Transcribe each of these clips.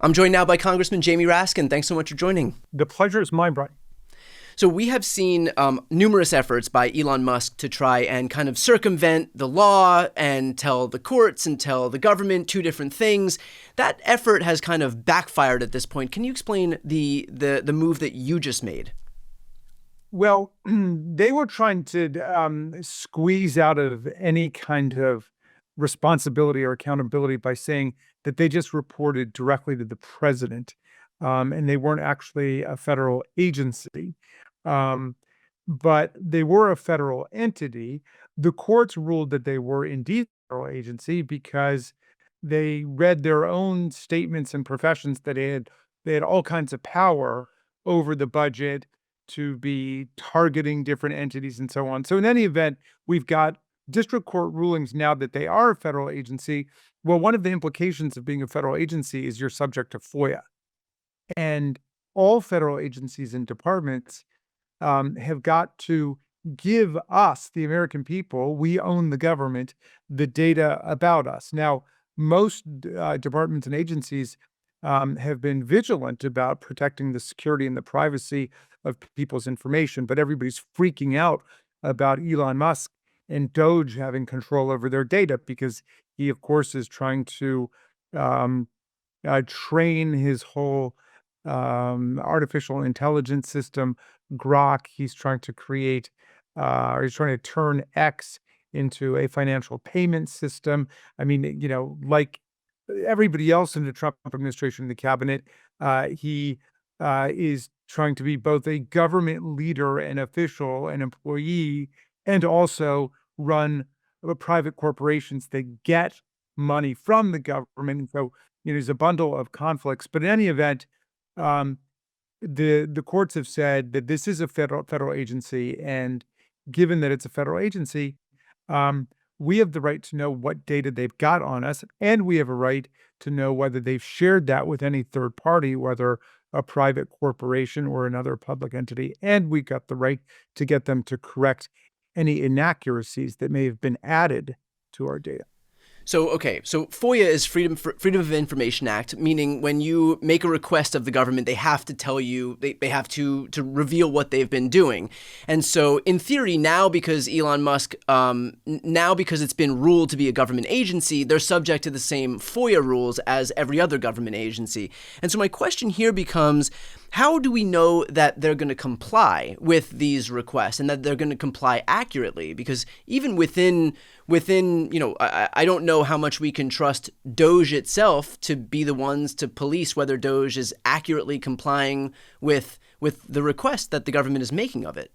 I'm joined now by Congressman Jamie Raskin. Thanks so much for joining. The pleasure is mine, Brian. So we have seen numerous efforts by Elon Musk to try and kind of circumvent the law and tell the courts and tell the government two different things. That effort has kind of backfired at this point. Can you explain the move that you just made? Well, they were trying to squeeze out of any kind of responsibility or accountability by saying that they just reported directly to the president, and they weren't actually a federal agency. Um, but they were a federal entity. The courts ruled that they were indeed a federal agency because they read their own statements and professions that they had all kinds of power over the budget to be targeting different entities and so on. So in any event, we've got district court rulings now that they are a federal agency. Well, one of the implications of being a federal agency is you're subject to FOIA. And all federal agencies and departments have got to give us, the American people, we own the government, the data about us. Now, most departments and agencies have been vigilant about protecting the security and the privacy of people's information, but everybody's freaking out about Elon Musk and DOGE having control over their data because he, of course, is trying to um, train his whole artificial intelligence system, Grok. He's trying to create, or he's trying to turn X into a financial payment system. I mean, like everybody else in the Trump administration, the cabinet, he is trying to be both a government leader and official and employee, and also run private corporations that get money from the government. And so, there's a bundle of conflicts. But in any event, um, the courts have said that this is a federal agency, and given that it's a federal agency, um, we have the right to know what data they've got on us, and we have a right to know whether they've shared that with any third party, whether a private corporation or another public entity, and we got the right to get them to correct any inaccuracies that may have been added to our data. So FOIA is Freedom of Information Act, meaning when you make a request of the government, they have to tell you, they have to reveal what they've been doing. And so in theory, now because Elon Musk, now because it's been ruled to be a government agency, they're subject to the same FOIA rules as every other government agency. And so my question here becomes, how do we know that they're going to comply with these requests and that they're going to comply accurately? Because even within, I don't know how much we can trust DOGE itself to be the ones to police whether DOGE is accurately complying with the request that the government is making of it.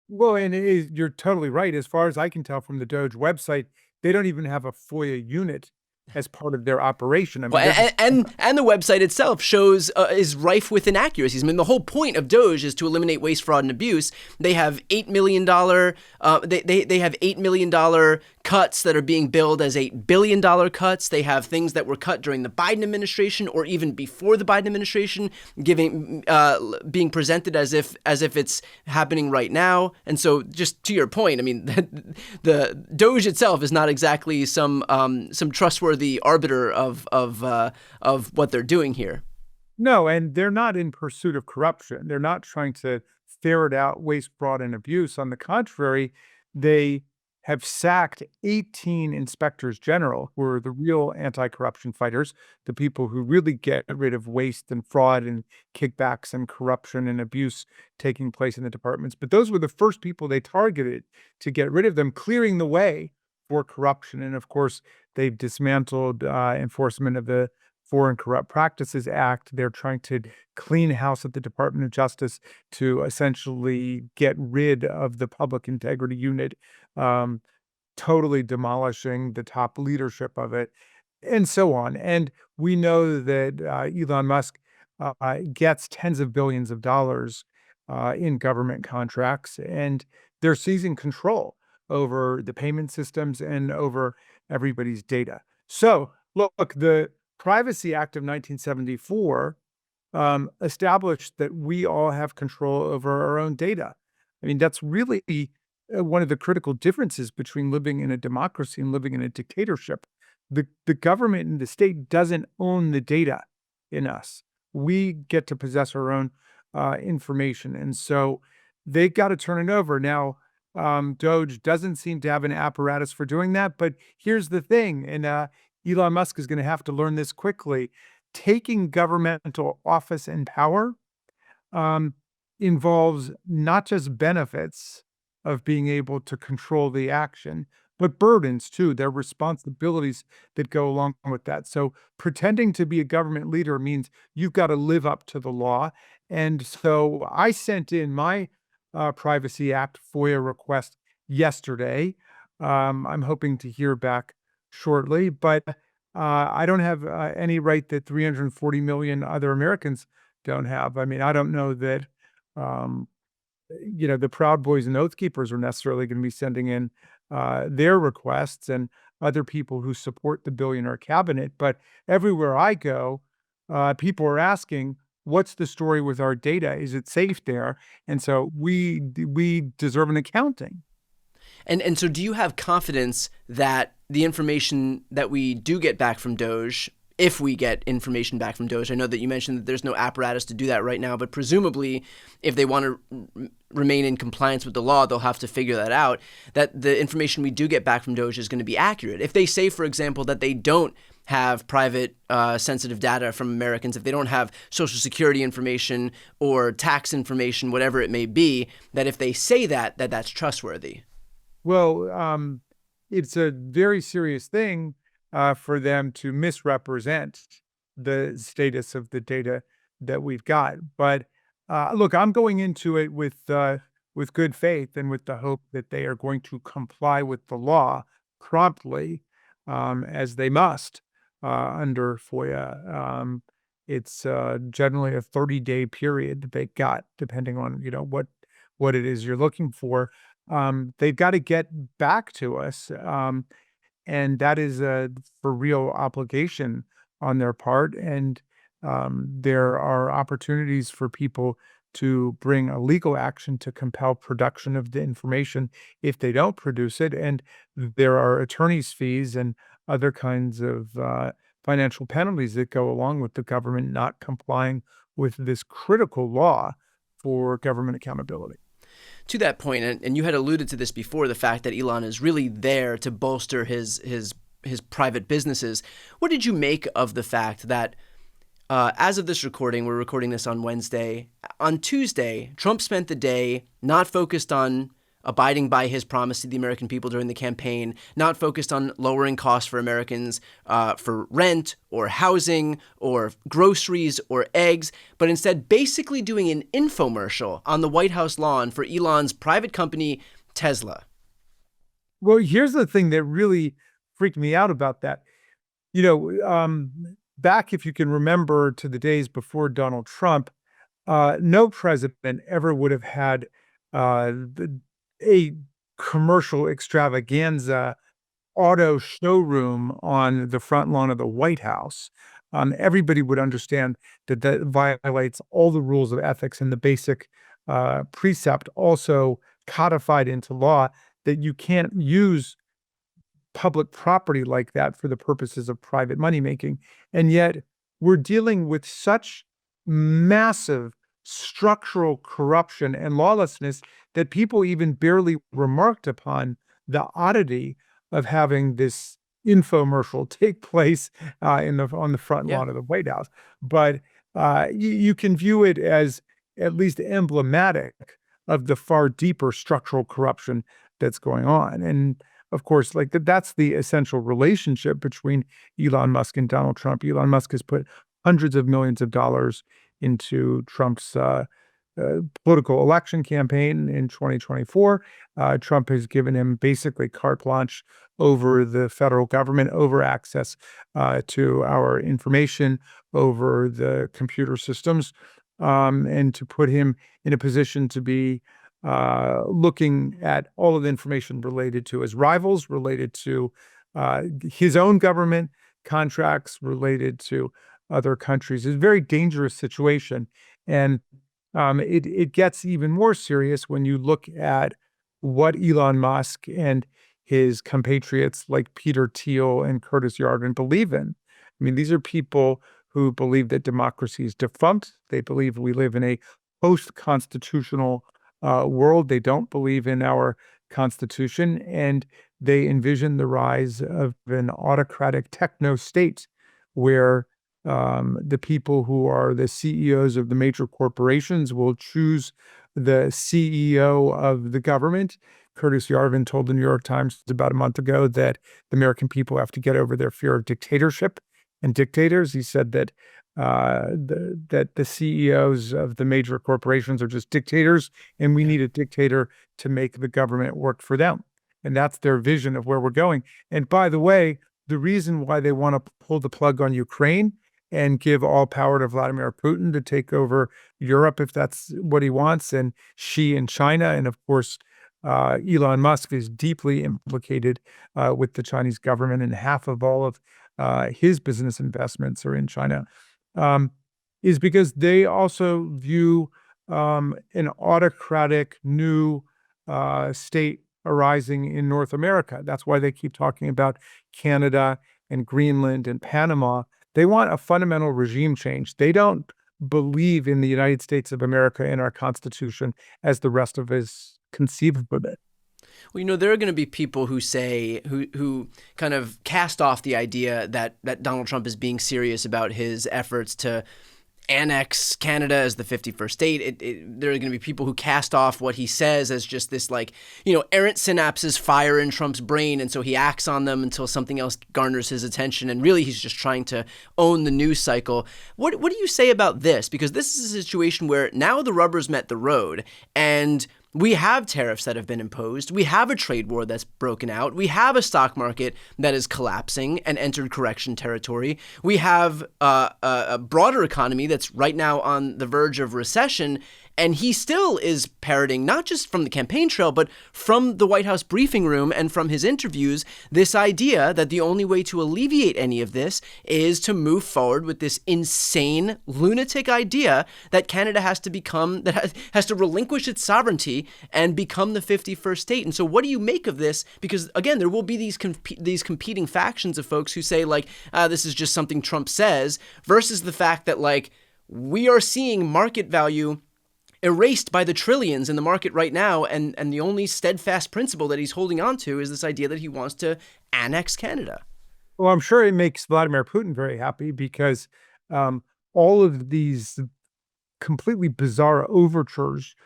Well, and you're totally right. As far as I can tell from the DOGE website, they don't even have a FOIA unit as part of their operation. I mean, Well, and the website itself shows is rife with inaccuracies. I mean, the whole point of DOGE is to eliminate waste, fraud, and abuse. They have $8 million. They have $8 million cuts that are being billed as $8 billion cuts. They have things that were cut during the Biden administration or even before the Biden administration, being presented as if it's happening right now. And so, just to your point, I mean, the DOGE itself is not exactly some trustworthy arbiter of what they're doing here. No, and they're not in pursuit of corruption. They're not trying to ferret out waste, fraud, and abuse. On the contrary, they have sacked 18 inspectors general who are the real anti-corruption fighters, the people who really get rid of waste and fraud and kickbacks and corruption and abuse taking place in the departments. But those were the first people they targeted to get rid of them, clearing the way for corruption. And of course, they've dismantled enforcement of the Foreign Corrupt Practices Act. They're trying to clean house at the Department of Justice to essentially get rid of the Public Integrity Unit, um, totally demolishing the top leadership of it, and so on. And we know that Elon Musk gets tens of billions of dollars in government contracts, and they're seizing control over the payment systems and over everybody's data. So, look, the Privacy Act of 1974 established that we all have control over our own data. I mean, that's really one of the critical differences between living in a democracy and living in a dictatorship. The government and the state doesn't own the data. in us. We get to possess our own information. And so they got to turn it over. Now, DOGE doesn't seem to have an apparatus for doing that. But here's the thing, and Elon Musk is going to have to learn this quickly. Taking governmental office and power um, involves not just benefits of being able to control the action, but burdens too. There are responsibilities that go along with that. So pretending to be a government leader means you've got to live up to the law. And so I sent in my Privacy Act FOIA request yesterday. I'm hoping to hear back shortly, but I don't have any right that 340 million other Americans don't have. I mean, I don't know that, um, the Proud Boys and Oath Keepers are necessarily going to be sending in their requests and other people who support the billionaire cabinet. But everywhere I go, people are asking, what's the story with our data? Is it safe there? And so we deserve an accounting. And so do you have confidence that the information that we do get back from DOGE, if we get information back from DOGE, I know that you mentioned that there's no apparatus to do that right now, but presumably if they want to remain in compliance with the law, they'll have to figure that out, that the information we do get back from DOGE is going to be accurate. If they say, for example, that they don't have private sensitive data from Americans, if they don't have Social Security information or tax information, whatever it may be, that if they say that's trustworthy. Well, it's a very serious thing for them to misrepresent the status of the data that we've got. But look, I'm going into it with good faith and with the hope that they are going to comply with the law promptly, as they must under FOIA. It's generally a 30-day period that they got, depending on what it is you're looking for. They've got to get back to us. And that is a for real obligation on their part. And there are opportunities for people to bring a legal action to compel production of the information if they don't produce it. And there are attorneys' fees and other kinds of financial penalties that go along with the government not complying with this critical law for government accountability. To that point, and you had alluded to this before, the fact that Elon is really there to bolster his private businesses. What did you make of the fact that as of this recording, we're recording this on Wednesday, on Tuesday, Trump spent the day not focused on abiding by his promise to the American people during the campaign, not focused on lowering costs for Americans for rent or housing or groceries or eggs, but instead basically doing an infomercial on the White House lawn for Elon's private company, Tesla. Well, here's the thing that really freaked me out about that. Back, if you can remember, to the days before Donald Trump, no president ever would have had a commercial extravaganza auto showroom on the front lawn of the White House. Everybody would understand that that violates all the rules of ethics and the basic precept also codified into law that you can't use public property like that for the purposes of private money making. And yet we're dealing with such massive structural corruption and lawlessness that people even barely remarked upon the oddity of having this infomercial take place on the front lawn of the White House. But you can view it as at least emblematic of the far deeper structural corruption that's going on. And of course, like that's the essential relationship between Elon Musk and Donald Trump. Elon Musk has put hundreds of millions of dollars into Trump's political election campaign in 2024. Trump has given him basically carte blanche over the federal government, over access to our information, over the computer systems, and to put him in a position to be looking at all of the information related to his rivals, related to his own government, contracts related to other countries. It's a very dangerous situation. And it gets even more serious when you look at what Elon Musk and his compatriots like Peter Thiel and Curtis Yarvin believe in. I mean, these are people who believe that democracy is defunct. They believe we live in a post-constitutional world. They don't believe in our Constitution, and they envision the rise of an autocratic techno state where the people who are the CEOs of the major corporations will choose the CEO of the government. Curtis Yarvin told the New York Times about a month ago that the American people have to get over their fear of dictatorship and dictators. He said that the CEOs of the major corporations are just dictators, and we need a dictator to make the government work for them. And that's their vision of where we're going. And by the way, the reason why they want to pull the plug on Ukraine and give all power to Vladimir Putin to take over Europe, if that's what he wants, and Xi in China, and of course, Elon Musk is deeply implicated with the Chinese government, and half of all of his business investments are in China, is because they also view an autocratic new state arising in North America. That's why they keep talking about Canada and Greenland and Panama. They want a fundamental regime change. They don't believe in the United States of America and our Constitution as the rest of us conceive of it. Well, there are going to be people who say, who kind of cast off the idea that Donald Trump is being serious about his efforts to annex Canada as the 51st state. There are going to be people who cast off what he says as just this, errant synapses fire in Trump's brain, and so he acts on them until something else garners his attention, and really he's just trying to own the news cycle. What do you say about this? Because this is a situation where now the rubber's met the road, and we have tariffs that have been imposed. We have a trade war that's broken out. We have a stock market that is collapsing and entered correction territory. We have a broader economy that's right now on the verge of recession. And he still is parroting, not just from the campaign trail, but from the White House briefing room and from his interviews, this idea that the only way to alleviate any of this is to move forward with this insane, lunatic idea that Canada has to relinquish its sovereignty and become the 51st state. And so what do you make of this? Because, again, there will be these competing factions of folks who say, this is just something Trump says, versus the fact that, we are seeing market value erased by the trillions in the market right now, and the only steadfast principle that he's holding on to is this idea that he wants to annex Canada. Well, I'm sure it makes Vladimir Putin very happy because all of these completely bizarre overtures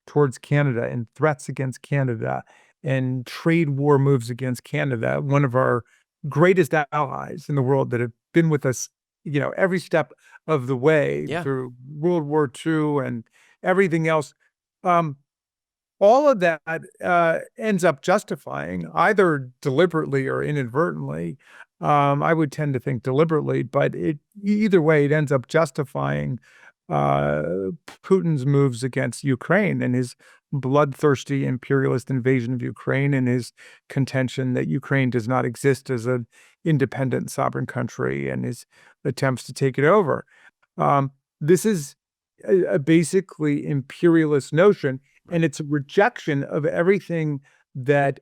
towards Canada and threats against Canada and trade war moves against Canada, one of our greatest allies in the world that have been with us, every step of the way through World War II and everything else, all of that ends up justifying, either deliberately or inadvertently. I would tend to think deliberately, but either way, it ends up justifying Putin's moves against Ukraine and his bloodthirsty imperialist invasion of Ukraine and his contention that Ukraine does not exist as an independent sovereign country and his attempts to take it over. This is a basically imperialist notion, and it's a rejection of everything that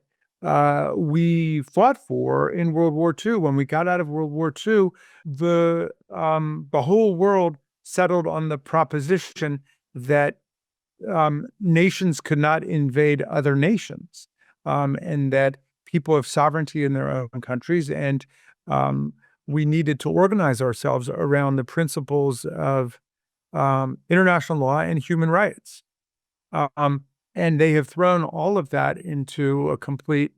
we fought for in World War II. When we got out of World War II, the whole world settled on the proposition that nations could not invade other nations, and that people have sovereignty in their own countries, and we needed to organize ourselves around the principles of international law and human rights. And they have thrown all of that into a complete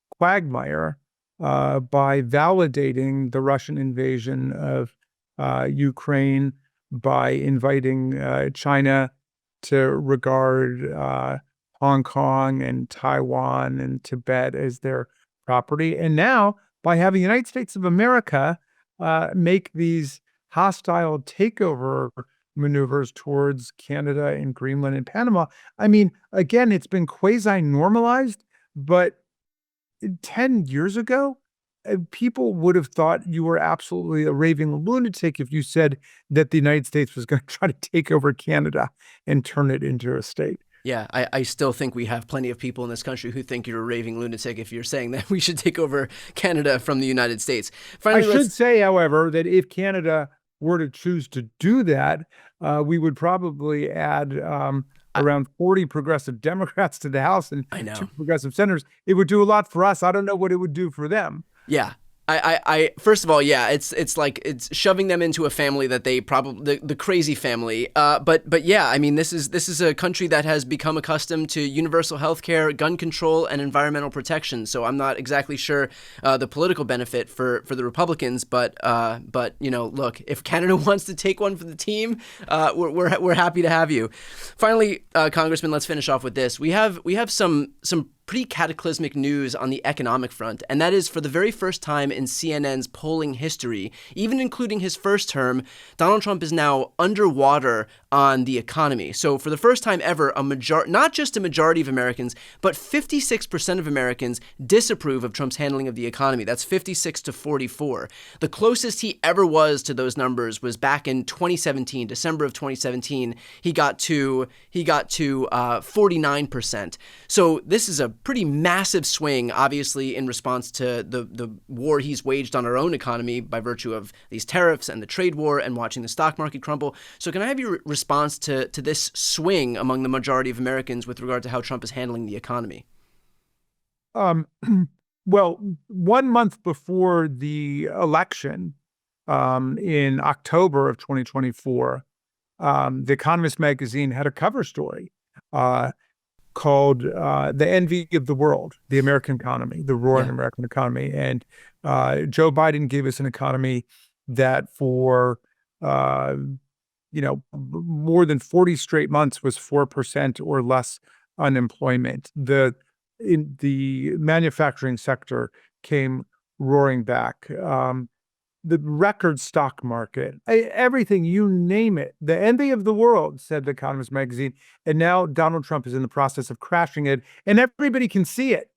quagmire by validating the Russian invasion of Ukraine, by inviting China to regard Hong Kong and Taiwan and Tibet as their property. And now by having the United States of America make these hostile takeover maneuvers towards Canada and Greenland and Panama. I mean, again, it's been quasi-normalized, but 10 years ago, people would have thought you were absolutely a raving lunatic if you said that the United States was going to try to take over Canada and turn it into a state. Yeah, I still think we have plenty of people in this country who think you're a raving lunatic if you're saying that we should take over Canada from the United States. Finally, I should say, however, that if Canada were to choose to do that, we would probably add around 40 progressive Democrats to the House and I 2 know. progressive senators. It would do a lot for us. I don't know what it would do for them. Yeah. First of all, yeah, it's like it's shoving them into a family that they probably the crazy family. But yeah, I mean, this is a country that has become accustomed to universal health care, gun control, and environmental protection. So I'm not exactly sure the political benefit for the Republicans. But look, if Canada wants to take one for the team, we're happy to have you. Finally, Congressman, let's finish off with this. We have some pretty cataclysmic news on the economic front, and that is for the very first time in CNN's polling history, even including his first term, Donald Trump is now underwater on the economy. So for the first time ever, not just a majority of Americans, but 56% of Americans disapprove of Trump's handling of the economy. That's 56 to 44. The closest he ever was to those numbers was back in 2017, December of 2017. He got to 49%. So this is a pretty massive swing, obviously, in response to the war he's waged on our own economy by virtue of these tariffs and the trade war and watching the stock market crumble. So can I have your response to this swing among the majority of Americans with regard to how Trump is handling the economy? Well, 1 month before the election, in October of 2024, The Economist magazine had a cover story called The Envy of the World, the American economy, the roaring American economy. And Joe Biden gave us an economy that for more than 40 straight months was 4% or less unemployment. The manufacturing sector came roaring back. The record stock market, everything, you name it, the envy of the world, said The Economist magazine. And now Donald Trump is in the process of crashing it, and everybody can see it.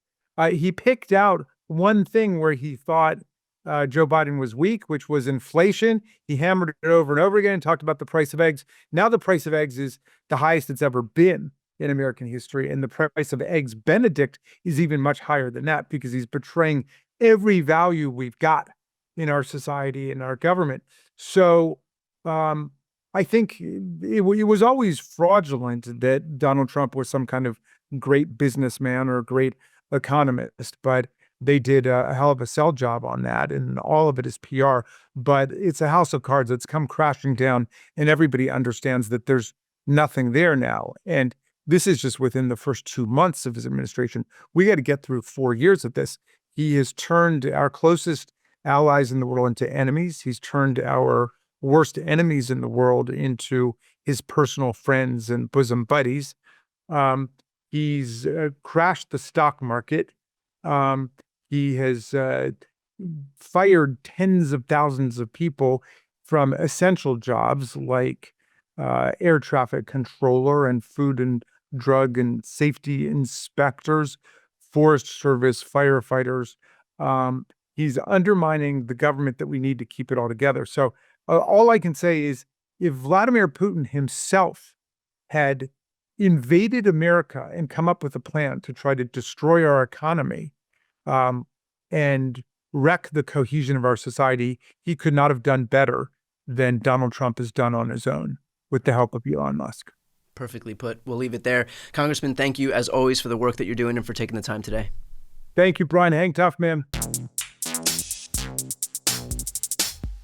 He picked out one thing where he thought Joe Biden was weak, which was inflation. He hammered it over and over again and talked about the price of eggs. Now the price of eggs is the highest it's ever been in American history. And the price of eggs Benedict is even much higher than that, because he's betraying every value we've got in our society and our government. So I think it was always fraudulent that Donald Trump was some kind of great businessman or great economist, but they did a hell of a sell job on that, and all of it is PR. But it's a house of cards that's come crashing down, and everybody understands that there's nothing there now. And this is just within the first 2 months of his administration. We got to get through 4 years of this. He has turned our closest allies in the world into enemies. He's turned our worst enemies in the world into his personal friends and bosom buddies. He's crashed the stock market. He has fired tens of thousands of people from essential jobs like air traffic controller and food and drug and safety inspectors, forest service firefighters. He's undermining the government that we need to keep it all together. So all I can say is, if Vladimir Putin himself had invaded America and come up with a plan to try to destroy our economy and wreck the cohesion of our society, he could not have done better than Donald Trump has done on his own with the help of Elon Musk. Perfectly put. We'll leave it there. Congressman, thank you as always for the work that you're doing and for taking the time today. Thank you, Brian. Hang tough, man.